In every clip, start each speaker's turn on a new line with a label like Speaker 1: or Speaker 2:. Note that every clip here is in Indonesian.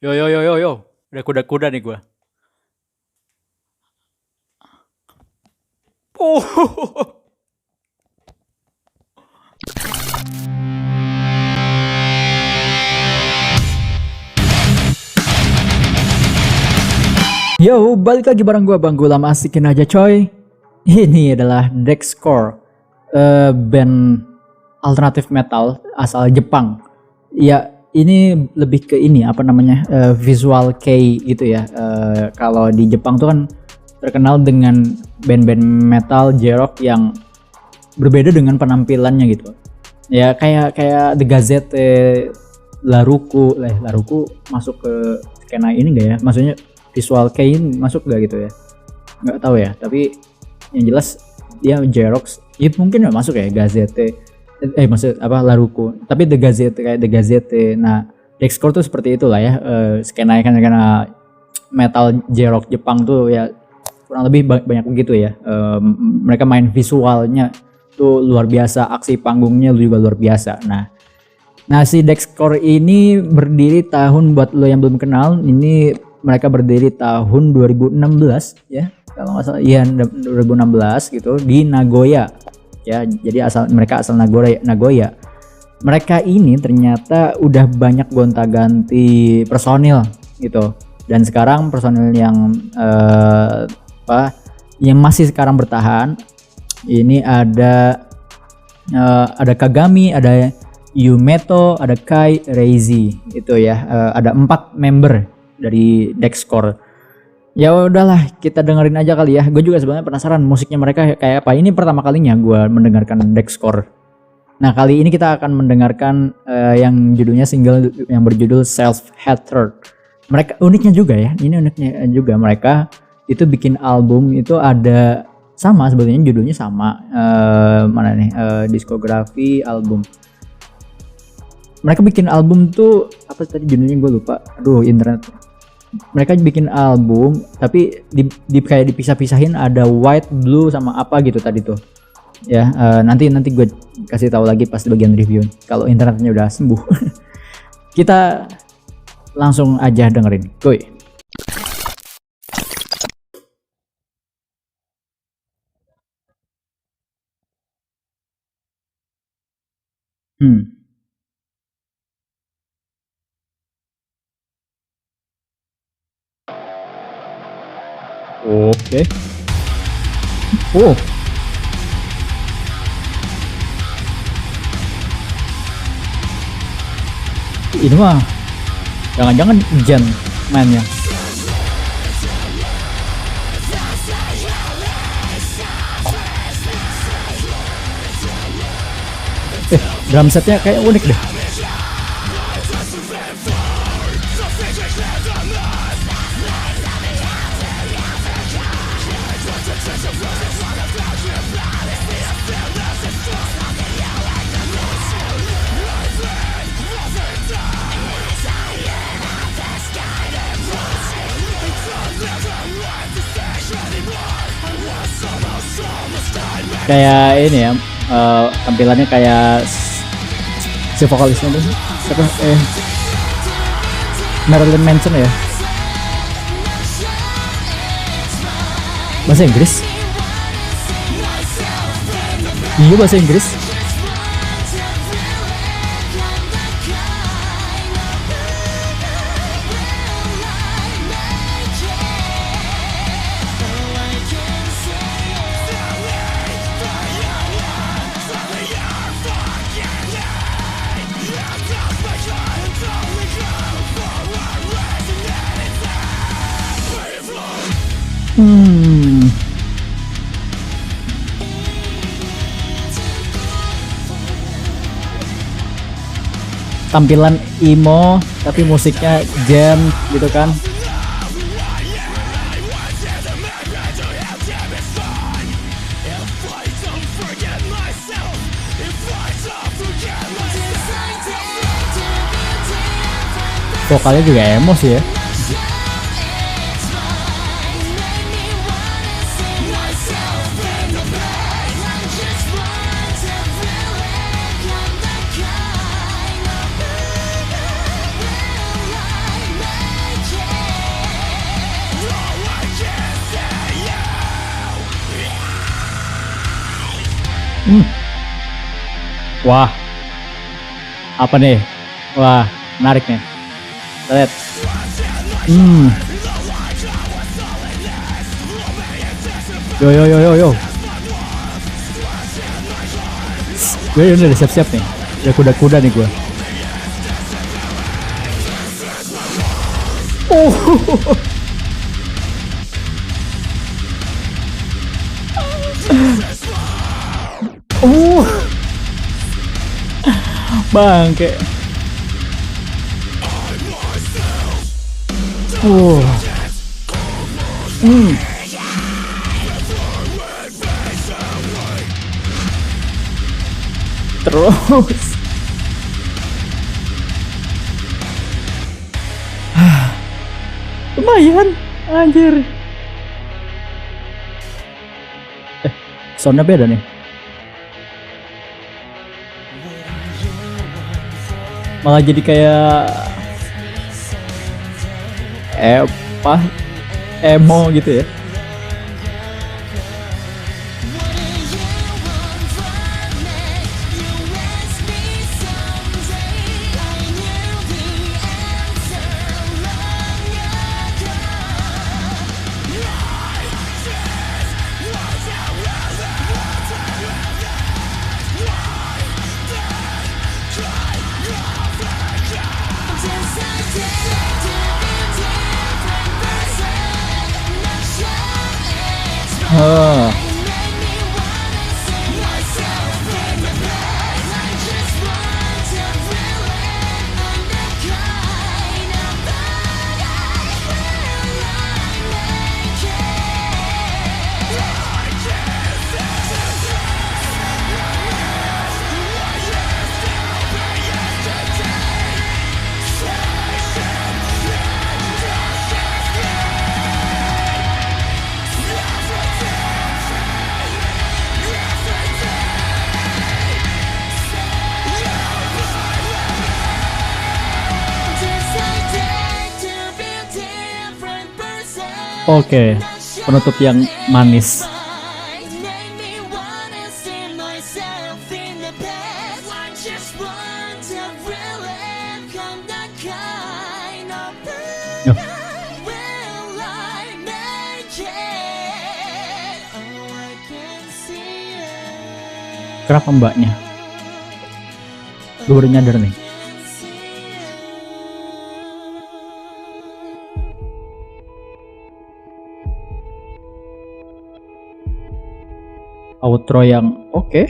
Speaker 1: Yo yo yo yo yo. Udah kuda-kuda nih gua. Oh. Yo, balik lagi bareng gua Bang Gulam, asikin aja coy. Ini adalah Dexcore, band alternatif metal asal Jepang. Ya, ini lebih ke ini apa namanya, visual kei gitu ya. Kalau di Jepang tuh kan terkenal dengan band-band metal J-rock yang berbeda dengan penampilannya gitu. Ya kayak The Gazette, Laruku masuk ke skena ini enggak ya? Maksudnya visual kei masuk gak gitu ya? Nggak tahu ya, tapi yang jelas dia J-rock. Ya mungkin nggak masuk ya Gazette. Maksud apa Laruku. Tapi The Gazette. Nah, Dexcore tuh seperti itulah ya. Skena metal J-rock Jepang tuh ya kurang lebih banyak begitu ya. Mereka main visualnya tuh luar biasa, aksi panggungnya juga luar biasa. Nah si Dexcore ini berdiri tahun, buat lo yang belum kenal, ini mereka berdiri tahun 2016 ya, kalau nggak salah. Iya 2016 gitu di Nagoya ya. Jadi mereka asal Nagoya. Mereka ini ternyata udah banyak gonta-ganti personil gitu. Dan sekarang personil yang yang masih sekarang bertahan ini ada Kagami, ada Yumeto, ada Kai, Reizi itu ya. Ada 4 member dari Dexcore. Ya udahlah, kita dengerin aja kali ya. Gue juga sebenarnya penasaran musiknya mereka kayak apa. Ini pertama kalinya gue mendengarkan Dexcore. Nah kali ini kita akan mendengarkan yang judulnya single yang berjudul Self Hatred. Mereka uniknya juga ya. Ini uniknya juga, mereka itu bikin album itu ada sama, sebetulnya judulnya sama. Mana nih diskografi album. Mereka bikin album tuh apa tadi judulnya, gue lupa. Aduh, internet. Mereka bikin album tapi kayak dipisah-pisahin, ada white, blue sama apa gitu tadi tuh. Ya, nanti gue kasih tahu lagi pas bagian review kalau internetnya udah sembuh. Kita langsung aja dengerin. Kuy. Oke. Oh. Ini mah jangan-jangan Jen mainnya. Drum setnya kayak unik deh. Kayak ini ya, tampilannya kayak si vokalisnya tuh siapa? Marilyn Manson ya. Bahasa Inggris? Iya bahasa Inggris. Tampilan emo tapi musiknya jam gitu kan. Vokalnya juga emo sih ya. Wah, apa nih? Wah, menarik nih. Kita lihat. Yo yo yo yo yo. Gue udah siap-siap nih. Ya kuda-kuda nih gue. Bangke. Terus lumayan anjir. Soundnya beda nih. Malah jadi kayak apa emo gitu ya. Oke, penutup yang manis. Kenapa mbaknya? Gue baru nyadar nih. Outro yang oke.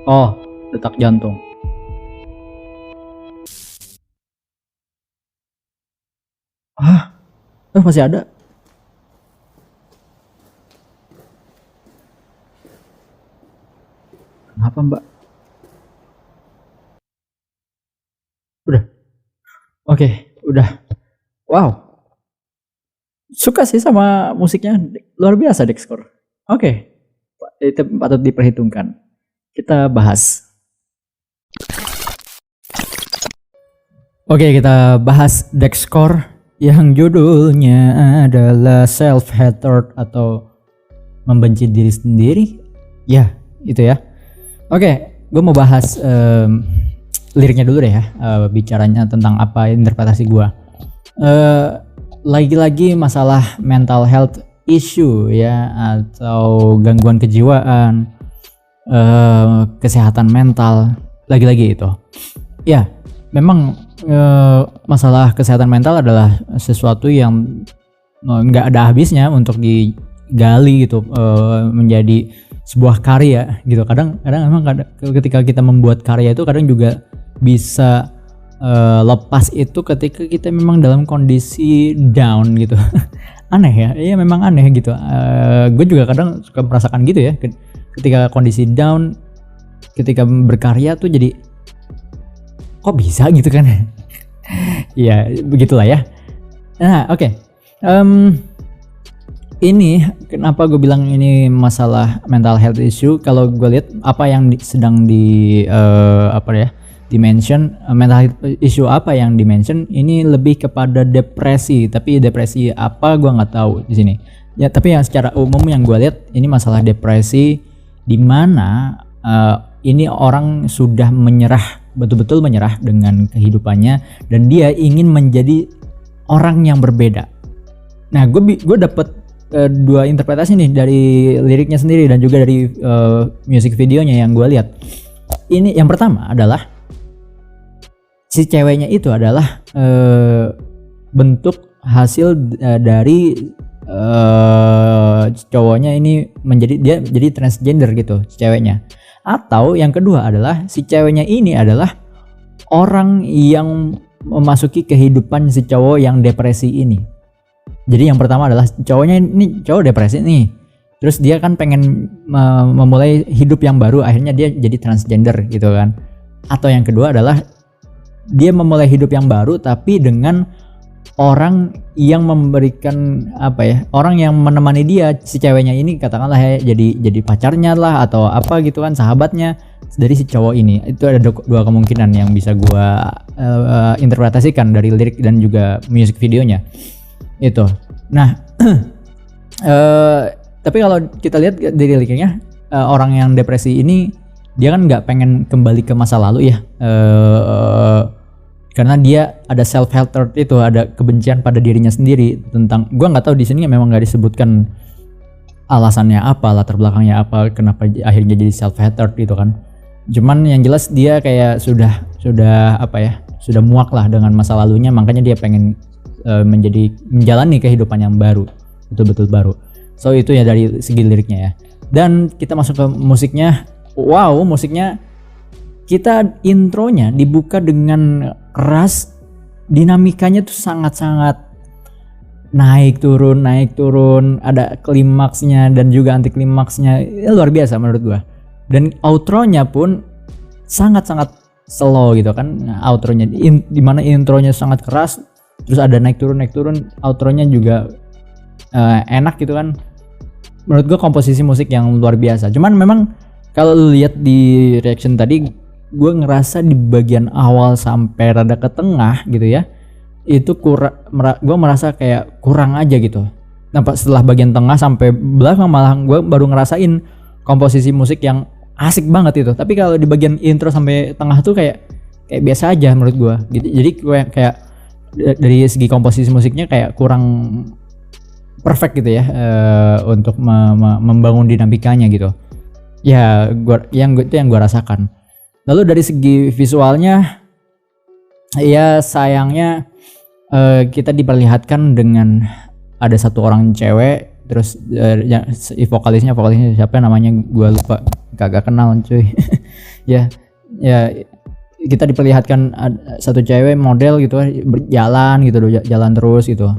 Speaker 1: Oh, detak jantung. Masih ada. Kenapa mbak? Udah. Oke, udah. Wow. Suka sih sama musiknya, luar biasa Dexcore. Oke, itu patut diperhitungkan. Kita bahas. Oke, kita bahas Dexcore yang judulnya adalah Self-Hatred atau membenci diri sendiri. Ya, itu ya. Oke, gue mau bahas liriknya dulu deh ya. Bicaranya tentang apa interpretasi gue. Lagi-lagi masalah mental health issue ya, atau gangguan kejiwaan, kesehatan mental, lagi-lagi itu. Ya, memang masalah kesehatan mental adalah sesuatu yang nggak ada habisnya untuk digali gitu, menjadi sebuah karya gitu. Kadang memang ketika kita membuat karya itu kadang juga bisa lepas itu ketika kita memang dalam kondisi down gitu. Aneh ya, iya memang aneh gitu. Gue juga kadang suka merasakan gitu ya, ketika kondisi down, ketika berkarya tuh jadi kok bisa gitu kan. Ya begitulah ya. Nah oke. Ini kenapa gue bilang ini masalah mental health issue. Kalau gue lihat apa yang sedang dimention, mental health issue apa yang dimention ini lebih kepada depresi, tapi depresi apa gue nggak tahu di sini. Ya, tapi yang secara umum yang gue lihat ini masalah depresi di mana ini orang sudah menyerah, betul-betul menyerah dengan kehidupannya dan dia ingin menjadi orang yang berbeda. Nah, gue dapet dua interpretasi nih dari liriknya sendiri dan juga dari music videonya yang gue lihat. Ini yang pertama adalah si ceweknya itu adalah bentuk hasil dari cowoknya ini dia jadi transgender gitu si ceweknya. Atau yang kedua adalah si ceweknya ini adalah orang yang memasuki kehidupan si cowok yang depresi ini. Jadi yang pertama adalah cowoknya ini cowok depresi nih, terus dia kan pengen memulai hidup yang baru, akhirnya dia jadi transgender gitu kan. Atau yang kedua adalah dia memulai hidup yang baru tapi dengan orang yang memberikan orang yang menemani dia, si ceweknya ini katakanlah ya jadi pacarnya lah atau apa gitu kan, sahabatnya dari si cowok ini. Itu ada dua kemungkinan yang bisa gua interpretasikan dari lirik dan juga music videonya itu. Nah tapi kalau kita lihat dari liriknya, orang yang depresi ini dia kan nggak pengen kembali ke masa lalu ya, karena dia ada self hatred, itu ada kebencian pada dirinya sendiri. Tentang gua nggak tahu di sini memang nggak disebutkan alasannya apa, latar belakangnya apa, kenapa akhirnya jadi self hatred gitu kan. Cuman yang jelas dia kayak sudah muak lah dengan masa lalunya, makanya dia pengen menjalani kehidupan yang baru, betul-betul baru. So itu ya dari segi liriknya ya. Dan kita masuk ke musiknya. Wow, musiknya kita intronya dibuka dengan keras, dinamikanya tuh sangat-sangat naik turun, ada klimaksnya dan juga anti klimaksnya, luar biasa menurut gua. Dan outronya pun sangat-sangat slow gitu kan, outronya dimana intronya sangat keras, terus ada naik turun, outronya juga enak gitu kan. Menurut gua komposisi musik yang luar biasa. Cuman memang kalau lu lihat di reaction tadi, gue ngerasa di bagian awal sampai rada ke tengah gitu ya, itu gue merasa kayak kurang aja gitu. Nah setelah bagian tengah sampai belakang malah gue baru ngerasain komposisi musik yang asik banget itu. Tapi kalau di bagian intro sampai tengah tuh kayak biasa aja menurut gue gitu. Jadi gue kayak dari segi komposisi musiknya kayak kurang perfect gitu ya, untuk membangun dinamikanya gitu ya. Itu yang gue rasakan. Lalu dari segi visualnya, ya sayangnya kita diperlihatkan dengan ada satu orang cewek, terus vokalisnya siapa namanya gue lupa, kagak kenal cuy. ya kita diperlihatkan satu cewek model gitu berjalan gitu, jalan terus gitu.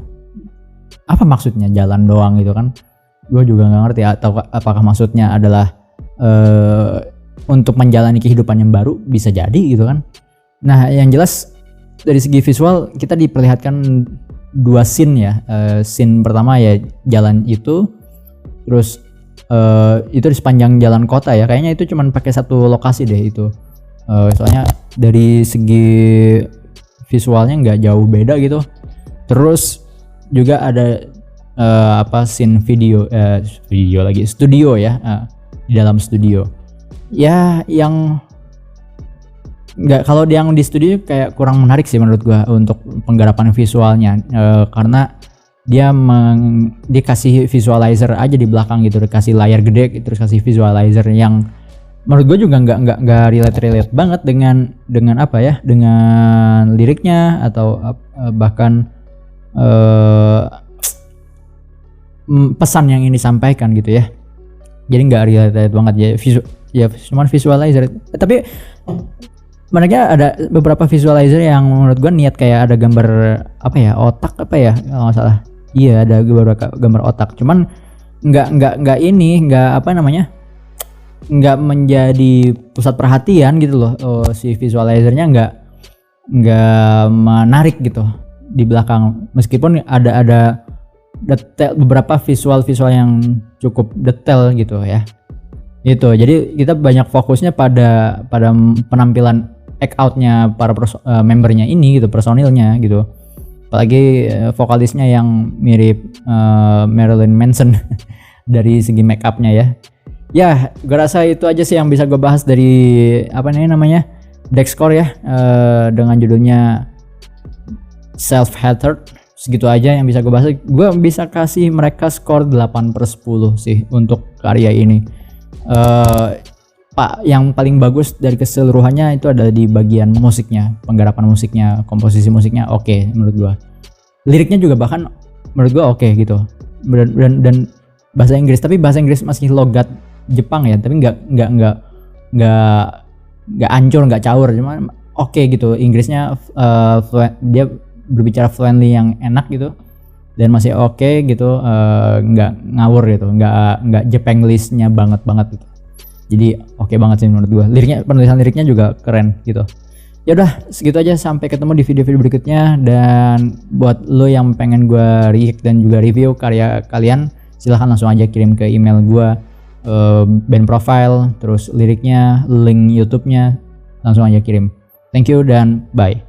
Speaker 1: Apa maksudnya jalan doang gitu kan? Gue juga nggak ngerti, atau apakah maksudnya adalah untuk menjalani kehidupan yang baru, bisa jadi gitu kan. Nah yang jelas dari segi visual kita diperlihatkan dua scene ya. Scene pertama ya jalan itu, terus itu di sepanjang jalan kota ya, kayaknya itu cuman pakai satu lokasi deh itu. Soalnya dari segi visualnya nggak jauh beda gitu. Terus juga ada scene studio ya, di dalam studio ya, yang nggak, kalau yang di studio kayak kurang menarik sih menurut gua untuk penggarapan visualnya, karena dia dikasih visualizer aja di belakang gitu, dikasih layar gede terus kasih visualizer yang menurut gua juga nggak relate banget dengan dengan liriknya atau bahkan pesan yang ingin disampaikan gitu ya. Jadi nggak relate banget ya, cuman visualizer. Tapi mereka ada beberapa visualizer yang menurut gua niat kayak ada gambar otak kalau nggak salah. Iya, ada gambar otak. Cuman nggak nggak menjadi pusat perhatian gitu loh. Si visualizernya nggak menarik gitu di belakang, meskipun ada detail, beberapa visual yang cukup detail gitu ya. Itu jadi kita banyak fokusnya pada penampilan act outnya para membernya ini gitu, personilnya gitu. apalagi vokalisnya yang mirip Marilyn Manson dari segi make upnya ya. Ya, gue rasa itu aja sih yang bisa gue bahas dari apa nih namanya Dexcore ya, dengan judulnya Self-Hatred. Segitu aja yang bisa gue bahas. Gue bisa kasih mereka skor 8/10 sih untuk karya ini. Pak, yang paling bagus dari keseluruhannya itu ada di bagian musiknya, penggarapan musiknya, komposisi musiknya oke menurut gue. Liriknya juga bahkan menurut gue oke gitu. Dan bahasa Inggris, tapi bahasa Inggris masih logat Jepang ya, tapi nggak ancur, nggak caur, cuma oke gitu. Inggrisnya dia berbicara fluently yang enak gitu, dan masih oke gitu, nggak ngawur gitu, nggak Japanglish-nya banget gitu. Jadi oke banget sih menurut gua. Penulisan liriknya juga keren gitu. Ya udah, segitu aja, sampai ketemu di video-video berikutnya. Dan buat lo yang pengen gua react dan juga review karya kalian, silahkan langsung aja kirim ke email gua, band profile, terus liriknya, link YouTube-nya, langsung aja kirim. Thank you dan bye.